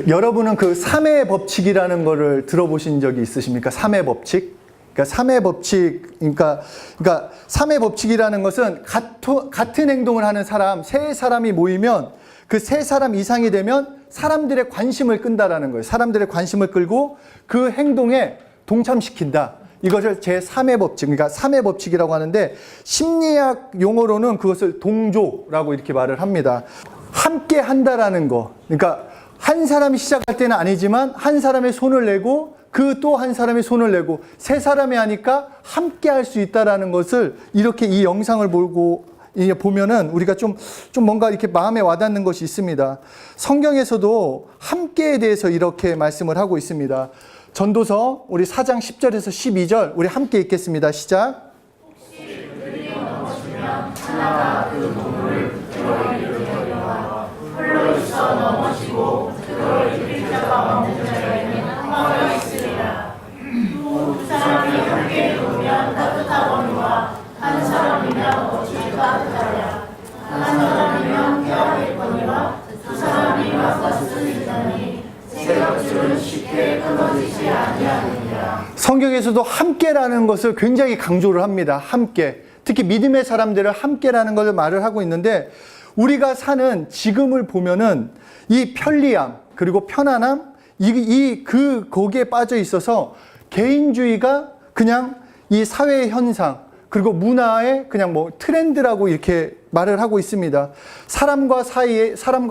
여러분은 그 3의 법칙이라는 거를 들어보신 적이 있으십니까? 3의 법칙? 그러니까 3의 법칙, 그러니까 3의 법칙이라는 것은 같은 행동을 하는 사람, 세 사람이 모이면 그 세 사람 이상이 되면 사람들의 관심을 끈다라는 거예요. 사람들의 관심을 끌고 그 행동에 동참시킨다. 이것을 제3의 법칙, 그러니까 3의 법칙이라고 하는데 심리학 용어로는 그것을 동조라고 이렇게 말을 합니다. 함께 한다라는 거. 그러니까 한 사람이 시작할 때는 아니지만 한 사람의 손을 내고 그 또 한 사람이 손을 내고 세 사람이 하니까 함께 할 수 있다라는 것을 이렇게 이 영상을 보면은 우리가 좀 뭔가 이렇게 마음에 와닿는 것이 있습니다. 성경에서도 함께에 대해서 이렇게 말씀을 하고 있습니다. 전도서 우리 4장 10절에서 12절 우리 함께 읽겠습니다. 시작. 혹시 그들이 넘어지면 하나가 그 몸을 그로 이루려니와 홀로 있어 넘어지고 그로 이끌 자가 없는 자에게는 한마가 있으리라. 또 두 사람이 함께 놓으면 따뜻하거니와 한 사람이면 어찌 따뜻하랴. 한 사람이면 펴야겠거니와 두 사람이 맞서 쓰리자니 새벽줄은 쉽게 끊어지지 아니하느니라. 성경에서도 함께라는 것을 굉장히 강조를 합니다. 함께. 특히 믿음의 사람들을 함께라는 것을 말을 하고 있는데 우리가 사는 지금을 보면은 이 편리함 그리고 편안함 거기에 빠져 있어서 개인주의가 그냥 이 사회의 현상 그리고 문화의 그냥 트렌드라고 이렇게 말을 하고 있습니다. 사람과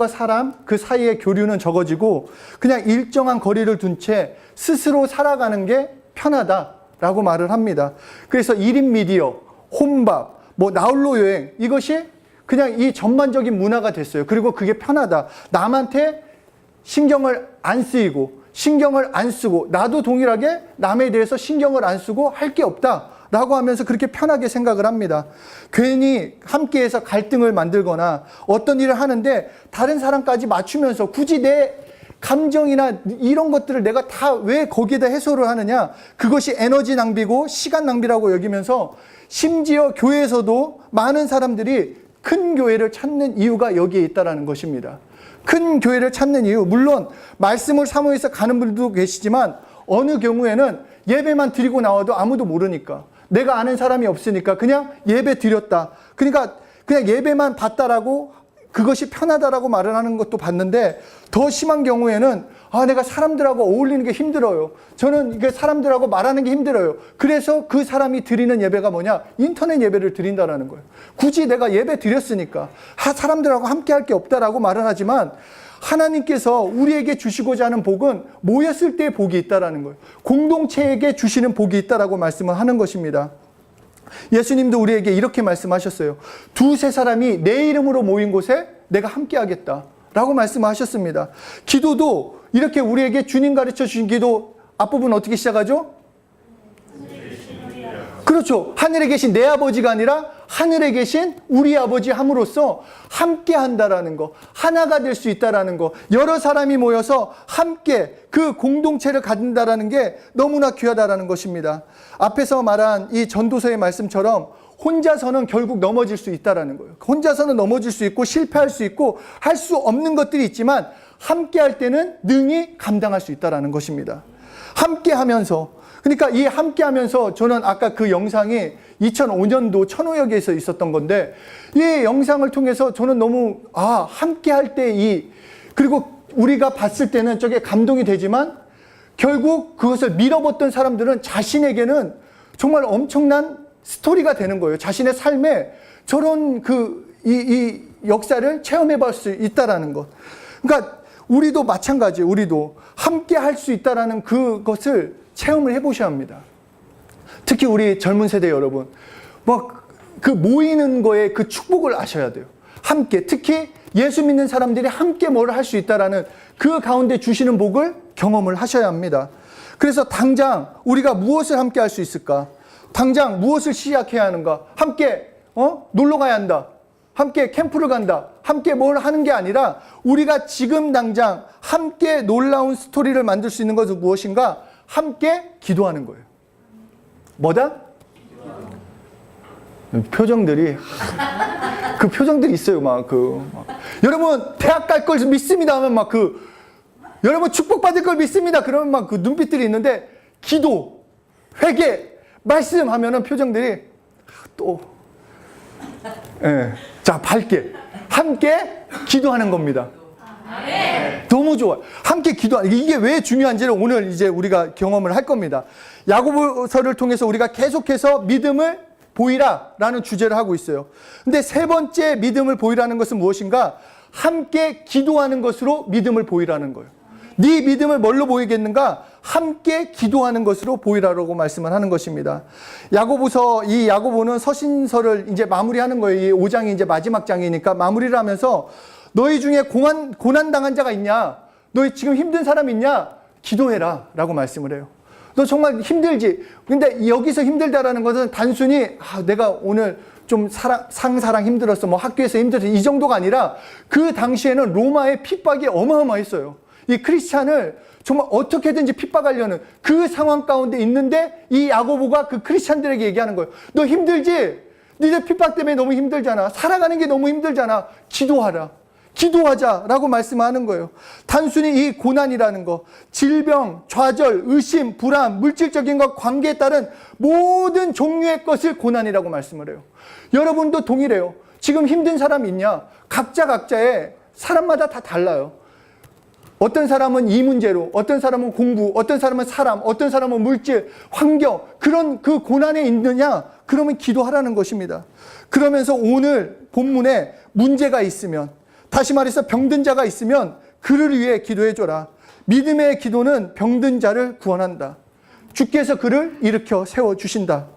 사람 그 사이의 교류는 적어지고 그냥 일정한 거리를 둔 채 스스로 살아가는 게 편하다라고 말을 합니다. 그래서 1인 미디어, 혼밥, 나홀로 여행 이것이 그냥 이 전반적인 문화가 됐어요. 그리고 그게 편하다. 남한테 신경을 안 쓰고 나도 동일하게 남에 대해서 신경을 안 쓰고 할 게 없다. 라고 하면서 그렇게 편하게 생각을 합니다. 괜히 함께해서 갈등을 만들거나 어떤 일을 하는데 다른 사람까지 맞추면서 굳이 내 감정이나 이런 것들을 내가 다 왜 거기에다 해소를 하느냐. 그것이 에너지 낭비고 시간 낭비라고 여기면서 심지어 교회에서도 많은 사람들이 큰 교회를 찾는 이유가 여기에 있다는 것입니다. 큰 교회를 찾는 이유, 물론 말씀을 사모해서 가는 분들도 계시지만 어느 경우에는 예배만 드리고 나와도 아무도 모르니까 내가 아는 사람이 없으니까 그냥 예배 드렸다. 그러니까 그냥 예배만 받다라고 그것이 편하다라고 말을 하는 것도 봤는데 더 심한 경우에는 내가 사람들하고 어울리는 게 힘들어요. 저는 이게 사람들하고 말하는 게 힘들어요. 그래서 그 사람이 드리는 예배가 뭐냐? 인터넷 예배를 드린다라는 거예요. 굳이 내가 예배 드렸으니까 사람들하고 함께 할 게 없다라고 말을 하지만 하나님께서 우리에게 주시고자 하는 복은 모였을 때의 복이 있다라는 거예요. 공동체에게 주시는 복이 있다라고 말씀을 하는 것입니다. 예수님도 우리에게 이렇게 말씀하셨어요. 두세 사람이 내 이름으로 모인 곳에 내가 함께 하겠다라고 말씀하셨습니다. 기도도 이렇게 우리에게 주님 가르쳐 주신 기도 앞부분 어떻게 시작하죠? 그렇죠. 하늘에 계신 내 아버지가 아니라 하늘에 계신 우리 아버지 함으로써 함께 한다라는 거, 하나가 될 수 있다라는 거, 여러 사람이 모여서 함께 그 공동체를 갖는다라는 게 너무나 귀하다라는 것입니다. 앞에서 말한 이 전도서의 말씀처럼 혼자서는 결국 넘어질 수 있다라는 거예요. 혼자서는 넘어질 수 있고 실패할 수 있고 할 수 없는 것들이 있지만 함께 할 때는 능히 감당할 수 있다라는 것입니다. 함께 하면서, 그러니까 이 함께 하면서 저는 아까 그 영상이 2005년도 천호역에서 있었던 건데 이 영상을 통해서 저는 너무 함께 할 때 그리고 우리가 봤을 때는 저게 감동이 되지만 결국 그것을 밀어붙던 사람들은 자신에게는 정말 엄청난 스토리가 되는 거예요. 자신의 삶에 저런 이 역사를 체험해 볼 수 있다라는 것. 그러니까 우리도 마찬가지예요. 우리도 함께 할 수 있다라는 그것을 체험을 해보셔야 합니다. 특히 우리 젊은 세대 여러분, 그 모이는 거에 그 축복을 아셔야 돼요. 함께, 특히 예수 믿는 사람들이 함께 뭘 할 수 있다라는 그 가운데 주시는 복을 경험을 하셔야 합니다. 그래서 당장 우리가 무엇을 함께 할 수 있을까? 당장 무엇을 시작해야 하는가? 함께 놀러 가야 한다. 함께 캠프를 간다. 함께 뭘 하는 게 아니라 우리가 지금 당장 함께 놀라운 스토리를 만들 수 있는 것은 무엇인가? 함께 기도하는 거예요. 뭐다? 표정들이 표정들이 있어요. 여러분 대학 갈 걸 믿습니다 하면 여러분 축복받을 걸 믿습니다. 그러면 막 그 눈빛들이 있는데 기도, 회개, 말씀하면은 표정들이 또 예. 자, 밝게 함께 기도하는 겁니다. 너무 좋아요. 함께 기도하는 이게 왜 중요한지를 오늘 이제 우리가 경험을 할 겁니다. 야고보서를 통해서 우리가 계속해서 믿음을 보이라라는 주제를 하고 있어요. 근데 세 번째 믿음을 보이라는 것은 무엇인가? 함께 기도하는 것으로 믿음을 보이라는 거예요. 네 믿음을 뭘로 보이겠는가? 함께 기도하는 것으로 보이라고 말씀을 하는 것입니다. 야고보서, 이 야고보는 서신서를 이제 마무리하는 거예요. 이 5장이 이제 마지막 장이니까 마무리를 하면서 너희 중에 고난당한 자가 있냐? 너희 지금 힘든 사람 있냐? 기도해라 라고 말씀을 해요. 너 정말 힘들지? 근데 여기서 힘들다라는 것은 단순히 내가 오늘 좀 상사랑 힘들었어, 뭐 학교에서 힘들었어, 이 정도가 아니라 그 당시에는 로마의 핍박이 어마어마했어요. 이 크리스찬을 정말 어떻게든지 핍박하려는 그 상황 가운데 있는데 이 야고보가 그 크리스찬들에게 얘기하는 거예요. 너 힘들지? 니들 핍박 때문에 너무 힘들잖아. 살아가는 게 너무 힘들잖아. 기도하라. 기도하자라고 말씀하는 거예요. 단순히 이 고난이라는 거, 질병, 좌절, 의심, 불안, 물질적인 것, 관계에 따른 모든 종류의 것을 고난이라고 말씀을 해요. 여러분도 동일해요. 지금 힘든 사람 있냐? 각자의 사람마다 다 달라요. 어떤 사람은 이 문제로, 어떤 사람은 공부, 어떤 사람은 사람, 어떤 사람은 물질, 환경, 그런 그 고난에 있느냐? 그러면 기도하라는 것입니다. 그러면서 오늘 본문에 문제가 있으면, 다시 말해서 병든 자가 있으면 그를 위해 기도해줘라. 믿음의 기도는 병든 자를 구원한다. 주께서 그를 일으켜 세워주신다.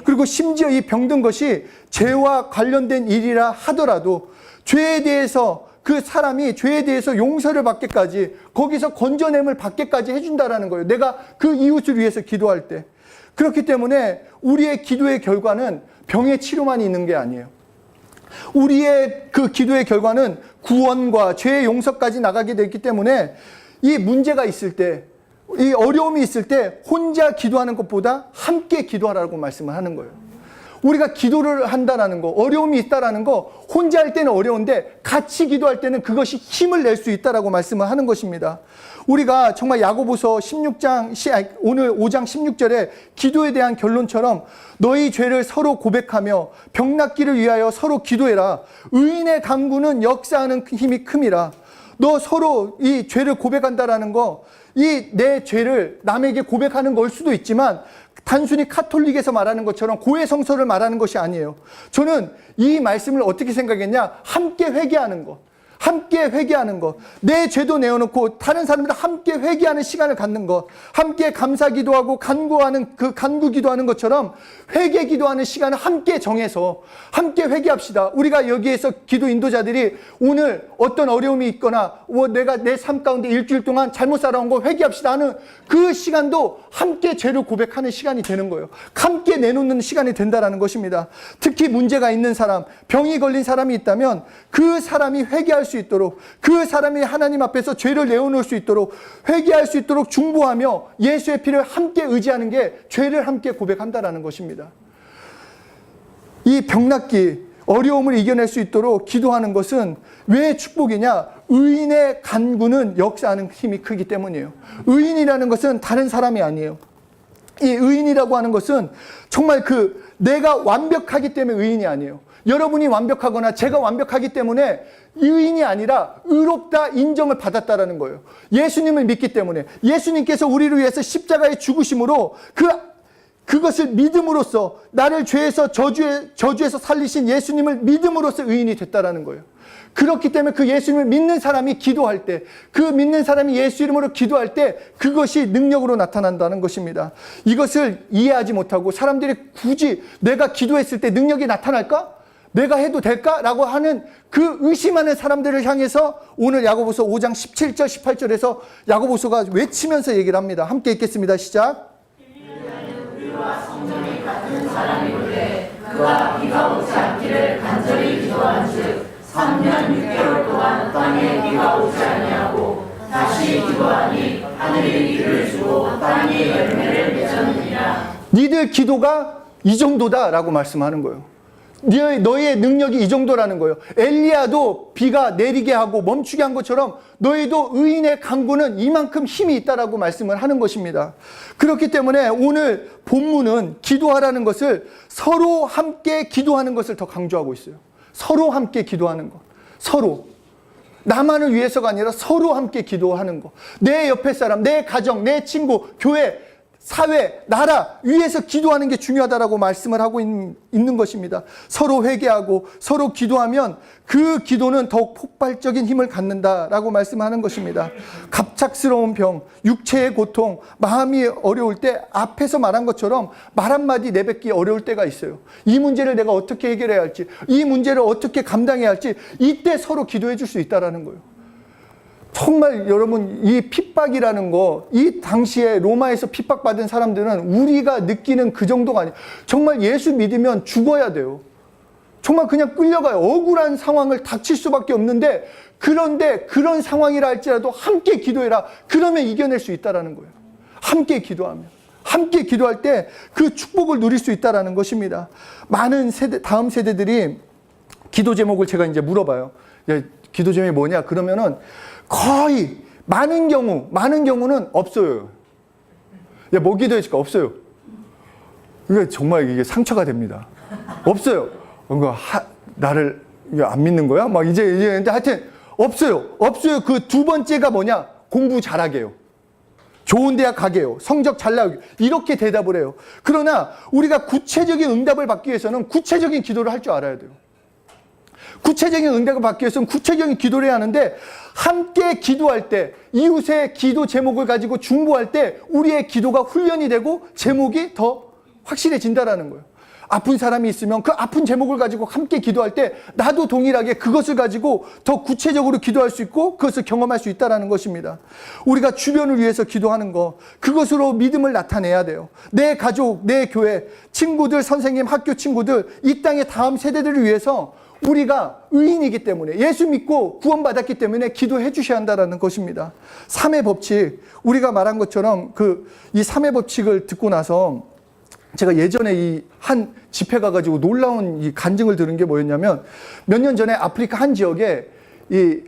그리고 심지어 이 병든 것이 죄와 관련된 일이라 하더라도 죄에 대해서 그 사람이 죄에 대해서 용서를 받게까지, 거기서 건져냄을 받게까지 해준다라는 거예요. 내가 그 이웃을 위해서 기도할 때. 그렇기 때문에 우리의 기도의 결과는 병의 치료만 있는 게 아니에요. 우리의 그 기도의 결과는 구원과 죄의 용서까지 나가게 되기 때문에 이 문제가 있을 때, 이 어려움이 있을 때 혼자 기도하는 것보다 함께 기도하라고 말씀을 하는 거예요. 우리가 기도를 한다라는 거, 어려움이 있다라는 거, 혼자 할 때는 어려운데 같이 기도할 때는 그것이 힘을 낼 수 있다라고 말씀을 하는 것입니다. 우리가 정말 야고보서 16장, 오늘 5장 16절에 기도에 대한 결론처럼 너희 죄를 서로 고백하며 병 낫기를 위하여 서로 기도해라. 의인의 간구는 역사하는 힘이 큼이라. 너 서로 이 죄를 고백한다라는 거, 이 내 죄를 남에게 고백하는 걸 수도 있지만 단순히 카톨릭에서 말하는 것처럼 고해성서를 말하는 것이 아니에요. 저는 이 말씀을 어떻게 생각했냐? 함께 회개하는 것. 함께 회개하는 것. 내 죄도 내어놓고 다른 사람들 함께 회개하는 시간을 갖는 것. 함께 감사 기도하고 간구하는 그 간구 기도하는 것처럼 회개 기도하는 시간을 함께 정해서 함께 회개합시다. 우리가 여기에서 기도 인도자들이 오늘 어떤 어려움이 있거나 내가 내 삶 가운데 일주일 동안 잘못 살아온 거 회개합시다 하는 그 시간도 함께 죄를 고백하는 시간이 되는 거예요. 함께 내놓는 시간이 된다는 것입니다. 특히 문제가 있는 사람, 병이 걸린 사람이 있다면 그 사람이 회개할 수 있도록, 그 사람이 하나님 앞에서 죄를 내어놓을 수 있도록, 회개할 수 있도록 중보하며 예수의 피를 함께 의지하는 게 죄를 함께 고백한다는 것입니다. 이 병낫기, 어려움을 이겨낼 수 있도록 기도하는 것은 왜 축복이냐? 의인의 간구는 역사하는 힘이 크기 때문이에요. 의인이라는 것은 다른 사람이 아니에요. 이 의인이라고 하는 것은 정말 내가 완벽하기 때문에 의인이 아니에요. 여러분이 완벽하거나 제가 완벽하기 때문에 의인이 아니라 의롭다 인정을 받았다라는 거예요. 예수님을 믿기 때문에, 예수님께서 우리를 위해서 십자가의 죽으심으로 그것을 믿음으로써 나를 죄에서 저주에서 살리신 예수님을 믿음으로써 의인이 됐다라는 거예요. 그렇기 때문에 그 예수님을 믿는 사람이 기도할 때, 그 믿는 사람이 예수 이름으로 기도할 때 그것이 능력으로 나타난다는 것입니다. 이것을 이해하지 못하고 사람들이 굳이 내가 기도했을 때 능력이 나타날까? 내가 해도 될까? 라고 하는 그 의심하는 사람들을 향해서 오늘 야고보서 5장 17절 18절에서 야고보서가 외치면서 얘기를 합니다. 함께 읽겠습니다. 시작. 우리와 성전이 같은 사람이 올때 그가 비가 오지 않기를 간절히 기도한즉 3년 6개월 동안 땅에 비가 오지 아니하고 다시 기도하니 하늘이 비를 주고 땅이 열매를 맺었느니라. 니들 기도가 이 정도다라고 말씀하는 거예요. 너희의 능력이 이 정도라는 거예요. 엘리야도 비가 내리게 하고 멈추게 한 것처럼 너희도 의인의 강구는 이만큼 힘이 있다라고 말씀을 하는 것입니다. 그렇기 때문에 오늘 본문은 기도하라는 것을 서로 함께 기도하는 것을 더 강조하고 있어요. 서로 함께 기도하는 것. 서로. 나만을 위해서가 아니라 서로 함께 기도하는 것. 내 옆에 사람, 내 가정, 내 친구, 교회, 사회, 나라 위해서 기도하는 게 중요하다라고 말씀을 하고 있는 것입니다. 서로 회개하고 서로 기도하면 그 기도는 더욱 폭발적인 힘을 갖는다라고 말씀하는 것입니다. 갑작스러운 병, 육체의 고통, 마음이 어려울 때 앞에서 말한 것처럼 말 한마디 내뱉기 어려울 때가 있어요. 이 문제를 내가 어떻게 해결해야 할지, 이 문제를 어떻게 감당해야 할지 이때 서로 기도해 줄 수 있다라는 거예요. 정말 여러분 이 핍박이라는 거, 이 당시에 로마에서 핍박받은 사람들은 우리가 느끼는 그 정도가 아니에요. 정말 예수 믿으면 죽어야 돼요. 정말 그냥 끌려가요. 억울한 상황을 닥칠 수밖에 없는데, 그런데 그런 상황이라 할지라도 함께 기도해라. 그러면 이겨낼 수 있다라는 거예요. 함께 기도하면. 함께 기도할 때 그 축복을 누릴 수 있다라는 것입니다. 많은 세대, 다음 세대들이 기도 제목을 제가 이제 물어봐요. 기도 제목이 뭐냐? 그러면은 거의 많은 경우는 없어요. 뭐 기도했을까? 없어요. 이게 정말 이게 상처가 됩니다. 없어요. 뭔가 나를 안 믿는 거야? 막 이제 근데 하여튼 없어요. 그 두 번째가 뭐냐? 공부 잘하게요. 좋은 대학 가게요. 성적 잘 나오게. 이렇게 대답을 해요. 그러나 우리가 구체적인 응답을 받기 위해서는 구체적인 기도를 할 줄 알아야 돼요. 구체적인 응답을 받기 위해서는 구체적인 기도를 해야 하는데, 함께 기도할 때, 이웃의 기도 제목을 가지고 중보할 때 우리의 기도가 훈련이 되고 제목이 더 확실해진다라는 거예요. 아픈 사람이 있으면 그 아픈 제목을 가지고 함께 기도할 때 나도 동일하게 그것을 가지고 더 구체적으로 기도할 수 있고 그것을 경험할 수 있다는 것입니다. 우리가 주변을 위해서 기도하는 거, 그것으로 믿음을 나타내야 돼요. 내 가족, 내 교회, 친구들, 선생님, 학교 친구들, 이 땅의 다음 세대들을 위해서 우리가 의인이기 때문에, 예수 믿고 구원받았기 때문에 기도해 주셔야 한다는 것입니다. 3의 법칙, 우리가 말한 것처럼 이 3의 법칙을 듣고 나서 제가 예전에 이 한 집회 가가지고 놀라운 이 간증을 들은 게 뭐였냐면, 몇 년 전에 아프리카 한 지역에 이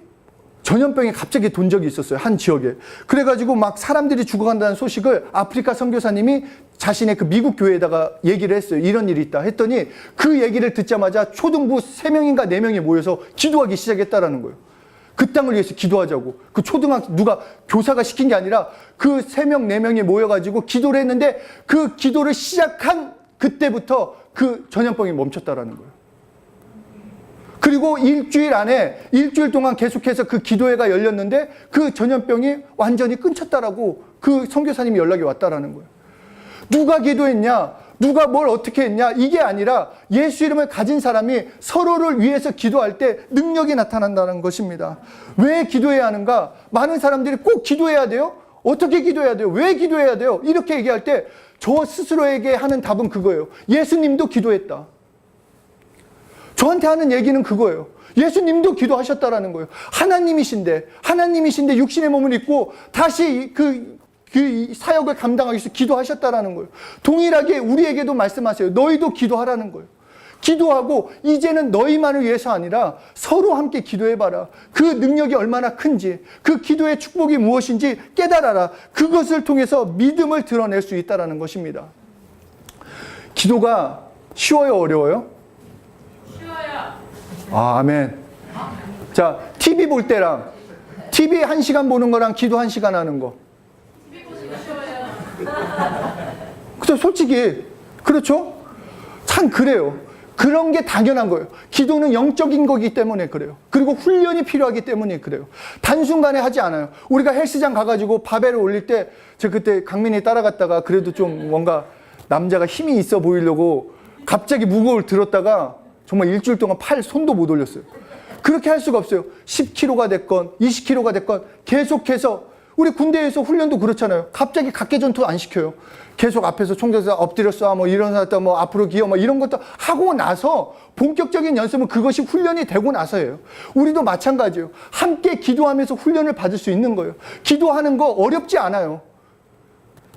전염병이 갑자기 돈 적이 있었어요. 한 지역에. 그래가지고 막 사람들이 죽어간다는 소식을 아프리카 선교사님이 자신의 그 미국 교회에다가 얘기를 했어요. 이런 일이 있다 했더니 그 얘기를 듣자마자 초등부 3명인가 4명이 모여서 기도하기 시작했다라는 거예요. 그 땅을 위해서 기도하자고. 그 초등학교 누가 교사가 시킨 게 아니라 그 3명 4명이 모여가지고 기도를 했는데, 그 기도를 시작한 그때부터 그 전염병이 멈췄다라는 거예요. 그리고 일주일 동안 계속해서 그 기도회가 열렸는데 그 전염병이 완전히 끊쳤다라고 그 선교사님이 연락이 왔다라는 거예요. 누가 기도했냐? 누가 뭘 어떻게 했냐? 이게 아니라 예수 이름을 가진 사람이 서로를 위해서 기도할 때 능력이 나타난다는 것입니다. 왜 기도해야 하는가? 많은 사람들이 꼭 기도해야 돼요? 어떻게 기도해야 돼요? 왜 기도해야 돼요? 이렇게 얘기할 때 저 스스로에게 하는 답은 그거예요. 예수님도 기도했다. 저한테 하는 얘기는 그거예요. 예수님도 기도하셨다라는 거예요. 하나님이신데 육신의 몸을 입고 다시 그 사역을 감당하기 위해서 기도하셨다라는 거예요. 동일하게 우리에게도 말씀하세요. 너희도 기도하라는 거예요. 기도하고 이제는 너희만을 위해서 아니라 서로 함께 기도해봐라. 그 능력이 얼마나 큰지, 그 기도의 축복이 무엇인지 깨달아라. 그것을 통해서 믿음을 드러낼 수 있다는 것입니다. 기도가 쉬워요, 어려워요? 아멘. 자, TV 볼 때랑 TV 1시간 보는 거랑 기도 1시간 하는 거. 그죠? 솔직히 그렇죠? 참 그래요. 그런 게 당연한 거예요. 기도는 영적인 거기 때문에 그래요. 그리고 훈련이 필요하기 때문에 그래요. 단순간에 하지 않아요. 우리가 헬스장 가가지고 바벨을 올릴 때, 제가 그때 강민이 따라갔다가 그래도 좀 뭔가 남자가 힘이 있어 보이려고 갑자기 무거울 들었다가 정말 일주일 동안 손도 못 올렸어요. 그렇게 할 수가 없어요. 10kg가 됐건 20kg가 됐건 계속해서, 우리 군대에서 훈련도 그렇잖아요. 갑자기 각개전투 안 시켜요. 계속 앞에서 총대에서 엎드려 쏴, 뭐 일어났다, 뭐 앞으로 기어, 뭐 이런 것도 하고 나서 본격적인 연습은 그것이 훈련이 되고 나서예요. 우리도 마찬가지예요. 함께 기도하면서 훈련을 받을 수 있는 거예요. 기도하는 거 어렵지 않아요.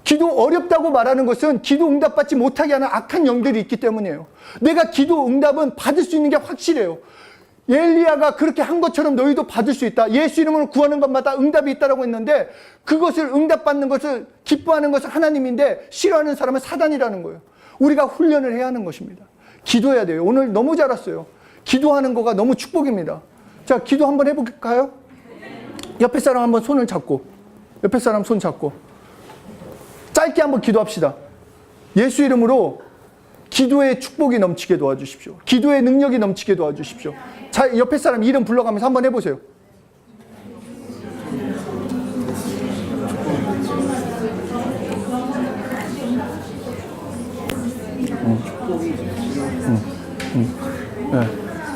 기도 어렵다고 말하는 것은 기도 응답받지 못하게 하는 악한 영들이 있기 때문이에요. 내가 기도 응답은 받을 수 있는 게 확실해요. 엘리야가 그렇게 한 것처럼 너희도 받을 수 있다. 예수 이름으로 구하는 것마다 응답이 있다라고 했는데, 그것을 응답받는 것을 기뻐하는 것은 하나님인데 싫어하는 사람은 사단이라는 거예요. 우리가 훈련을 해야 하는 것입니다. 기도해야 돼요. 오늘 너무 잘 왔어요. 기도하는 거가 너무 축복입니다. 자, 기도 한번 해볼까요? 옆에 사람 한번 손을 잡고, 옆에 사람 손 잡고 짧게 한번 기도합시다. 예수 이름으로 기도의 축복이 넘치게 도와주십시오. 기도의 능력이 넘치게 도와주십시오. 자, 옆에 사람 이름 불러가면서 한번 해보세요.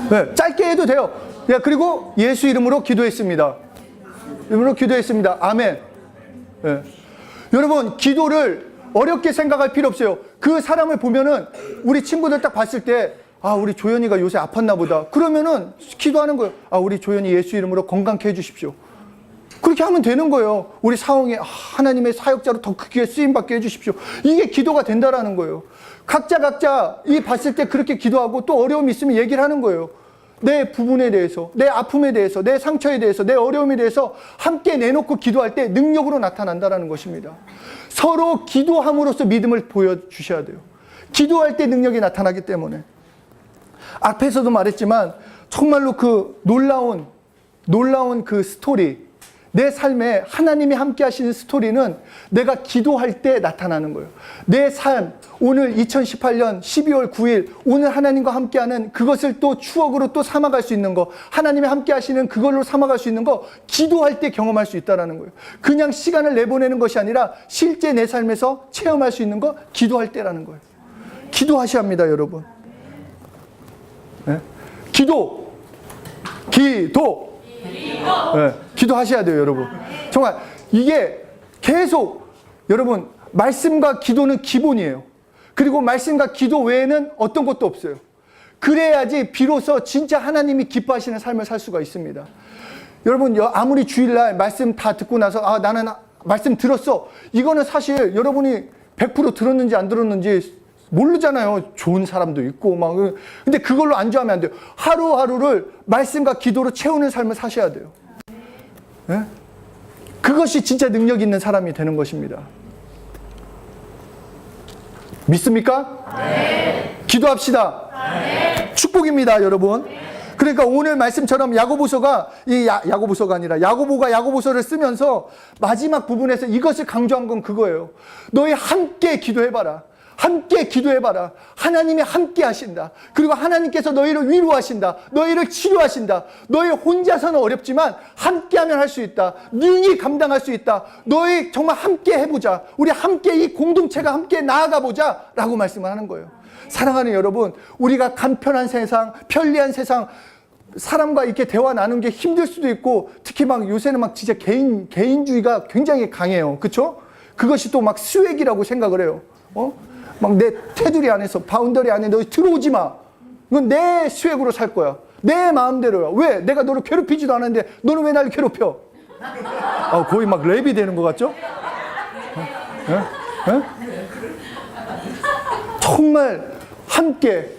네, 짧게 해도 돼요. 그리고 예수 이름으로 기도했습니다. 이름으로 기도했습니다. 아멘. 네. 여러분, 기도를 어렵게 생각할 필요 없어요. 그 사람을 보면은 우리 친구들 딱 봤을 때, 아, 우리 조연이가 요새 아팠나 보다. 그러면은 기도하는 거예요. 아, 우리 조연이 예수 이름으로 건강케 해주십시오. 그렇게 하면 되는 거예요. 우리 사홍이 하나님의 사역자로 더 크게 쓰임받게 해주십시오. 이게 기도가 된다라는 거예요. 각자 이 봤을 때 그렇게 기도하고 또 어려움이 있으면 얘기를 하는 거예요. 내 부분에 대해서, 내 아픔에 대해서, 내 상처에 대해서, 내 어려움에 대해서 함께 내놓고 기도할 때 능력으로 나타난다는 것입니다. 서로 기도함으로써 믿음을 보여주셔야 돼요. 기도할 때 능력이 나타나기 때문에. 앞에서도 말했지만 정말로 그 놀라운 그 스토리, 내 삶에 하나님이 함께 하시는 스토리는 내가 기도할 때 나타나는 거예요. 내 삶, 오늘 2018년 12월 9일 오늘 하나님과 함께하는 그것을 또 추억으로 또 삼아갈 수 있는 거, 하나님이 함께 하시는 그걸로 삼아갈 수 있는 거, 기도할 때 경험할 수 있다는 거예요. 그냥 시간을 내보내는 것이 아니라 실제 내 삶에서 체험할 수 있는 거, 기도할 때라는 거예요. 기도하셔야 합니다, 여러분. 네? 기도. 네, 기도하셔야 돼요, 여러분. 정말 이게 계속, 여러분, 말씀과 기도는 기본이에요. 그리고 말씀과 기도 외에는 어떤 것도 없어요. 그래야지 비로소 진짜 하나님이 기뻐하시는 삶을 살 수가 있습니다. 여러분, 아무리 주일날 말씀 다 듣고 나서 아, 나는 말씀 들었어, 이거는 사실 여러분이 100% 들었는지 안 들었는지 모르잖아요. 좋은 사람도 있고 막. 근데 그걸로 안주하면 안 돼요. 하루하루를 말씀과 기도로 채우는 삶을 사셔야 돼요. 네? 그것이 진짜 능력 있는 사람이 되는 것입니다. 믿습니까? 네. 기도합시다. 네. 축복입니다, 여러분. 그러니까 오늘 말씀처럼 야고보서가 야고보서가 아니라 야고보가 야고보서를 쓰면서 마지막 부분에서 이것을 강조한 건 그거예요. 너희 함께 기도해봐라. 함께 기도해봐라. 하나님이 함께 하신다. 그리고 하나님께서 너희를 위로하신다. 너희를 치료하신다. 너희 혼자서는 어렵지만 함께하면 할 수 있다. 능히 감당할 수 있다. 너희 정말 함께 해보자. 우리 함께 이 공동체가 함께 나아가보자 라고 말씀을 하는 거예요. 사랑하는 여러분, 우리가 간편한 세상, 편리한 세상, 사람과 이렇게 대화 나누는 게 힘들 수도 있고, 특히 막 요새는 막 진짜 개인주의가 굉장히 강해요. 그쵸? 그것이 또 막 스웩이라고 생각을 해요. 막 내 테두리 안에서, 바운더리 안에 너희 들어오지 마. 이건 내 스웩으로 살 거야. 내 마음대로야. 왜? 내가 너를 괴롭히지도 않았는데 너는 왜 나를 괴롭혀? 거의 막 랩이 되는 것 같죠? 정말 함께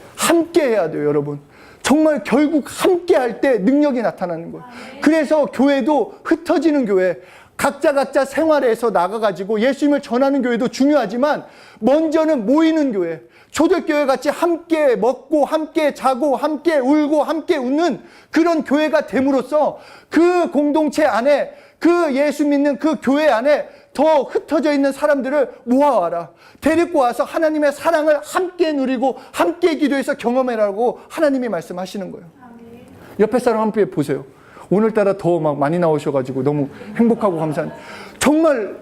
해야 돼요, 여러분. 정말 결국 함께 할 때 능력이 나타나는 거예요. 그래서 교회도 흩어지는 교회, 각자 생활에서 나가가지고 예수님을 전하는 교회도 중요하지만 먼저는 모이는 교회, 초대교회 같이 함께 먹고 함께 자고 함께 울고 함께 웃는 그런 교회가 됨으로써 그 공동체 안에, 그 예수 믿는 그 교회 안에 더 흩어져 있는 사람들을 모아와라. 데리고 와서 하나님의 사랑을 함께 누리고 함께 기도해서 경험해라고 하나님이 말씀하시는 거예요. 옆에 사람 함께 보세요. 오늘따라 더 막 많이 나오셔가지고 너무 행복하고 감사한, 정말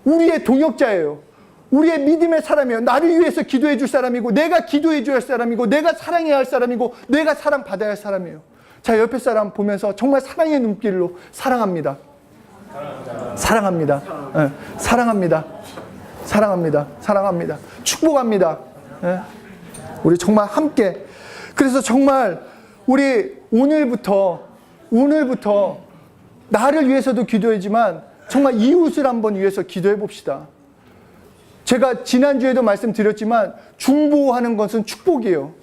우리의 동역자예요. 우리의 믿음의 사람이에요. 나를 위해서 기도해 줄 사람이고, 내가 기도해 줘야 할 사람이고, 내가 사랑해야 할 사람이고, 내가 사랑받아야 할 사람이에요. 자, 옆에 사람 보면서 정말 사랑의 눈길로 사랑합니다. 사랑합니다. 네, 사랑합니다. 사랑합니다. 사랑합니다. 축복합니다. 네. 우리 정말 함께. 그래서 정말 우리 오늘부터 나를 위해서도 기도하지만 정말 이웃을 한번 위해서 기도해 봅시다. 제가 지난주에도 말씀드렸지만 중보하는 것은 축복이에요.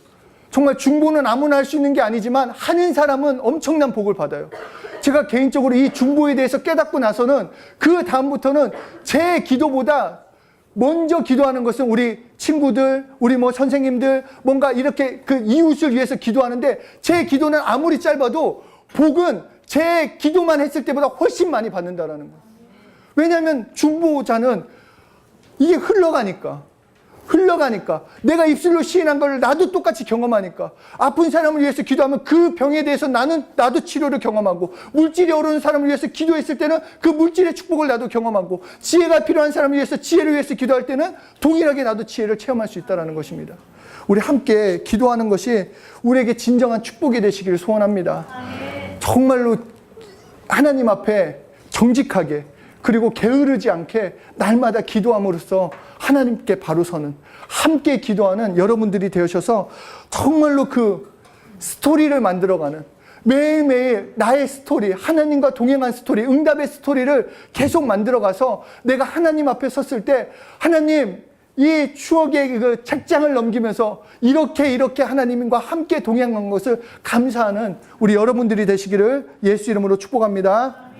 정말 중보는 아무나 할 수 있는 게 아니지만 하는 사람은 엄청난 복을 받아요. 제가 개인적으로 이 중보에 대해서 깨닫고 나서는 그 다음부터는 제 기도보다 먼저 기도하는 것은 우리 친구들, 우리 뭐 선생님들, 뭔가 이렇게 그 이웃을 위해서 기도하는데 제 기도는 아무리 짧아도 복은 제 기도만 했을 때보다 훨씬 많이 받는다라는 거예요. 왜냐하면 중보자는 이게 흘러가니까 내가 입술로 시인한 걸 나도 똑같이 경험하니까 아픈 사람을 위해서 기도하면 그 병에 대해서 나도 치료를 경험하고 물질이 어려운 사람을 위해서 기도했을 때는 그 물질의 축복을 나도 경험하고 지혜가 필요한 사람을 위해서 지혜를 위해서 기도할 때는 동일하게 나도 지혜를 체험할 수 있다는 것입니다. 우리 함께 기도하는 것이 우리에게 진정한 축복이 되시기를 소원합니다. 정말로 하나님 앞에 정직하게 그리고 게으르지 않게 날마다 기도함으로써 하나님께 바로 서는 함께 기도하는 여러분들이 되셔서 정말로 그 스토리를 만들어가는 매일매일 나의 스토리, 하나님과 동행한 스토리, 응답의 스토리를 계속 만들어가서 내가 하나님 앞에 섰을 때 하나님 이 추억의 그 책장을 넘기면서 이렇게 하나님과 함께 동행한 것을 감사하는 우리 여러분들이 되시기를 예수 이름으로 축복합니다.